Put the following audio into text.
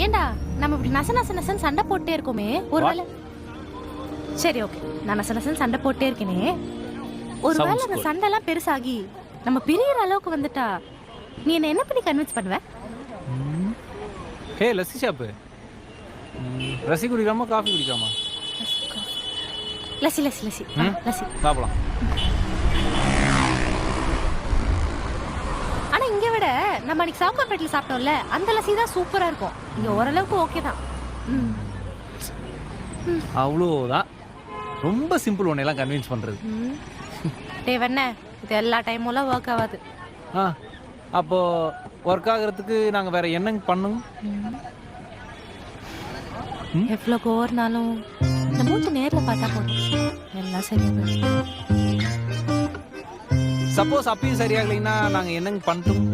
ஏண்டா நம்ம இப்படி நச நச நசன்னு சண்டை போட்டே இருக்கோமே ஒருவேளை சரி ஓகே நான் நச நசன்னு சண்டை போட்டே இருக்கேனே ஒருவேளை அந்த சண்டை எல்லாம் பெருசாகி நம்ம பிரியற அளவுக்கு வந்துட்டா நீ என்ன பண்ணி கன்வின்ஸ் பண்ணுவ? ஹே லஸ்ஸி ஷாப்பு லஸ்ஸி குடிக்காம காஃபி குடிக்காமா? லஸ்ஸி லஸ்ஸி லஸ்ஸி லஸ்ஸி சாப்பிடலாம். ஆனா இங்க விட நம்ம அன்னைக்கு சாப்பாட்டுல சாப்பிட்டோம்ல அந்த லஸ்ஸி தான் சூப்பரா இருக்கும். இங்க ஓரளவுக்கு ஓகே தான். அவ்வளோதான். ரொம்ப சிம்பிள் ஒன்னெல்லாம் கன்வின்ஸ் பண்ணுறது. டே வெண்ண இது எல்லா டைமும் ஒர்க் ஆகாது. அப்போ ஒர்க் ஆகிறதுக்கு நாங்கள் வேற என்னங்க பண்ணுங்க? எவ்வளோ கோர்னாலும் இந்த மூச்சு நேரில் பார்த்தா போதும் எல்லாம் சரியா. சப்போஸ் அப்பயும் சரியாகலைன்னா நாங்கள் என்னங்க பண்ணிட்டோம்?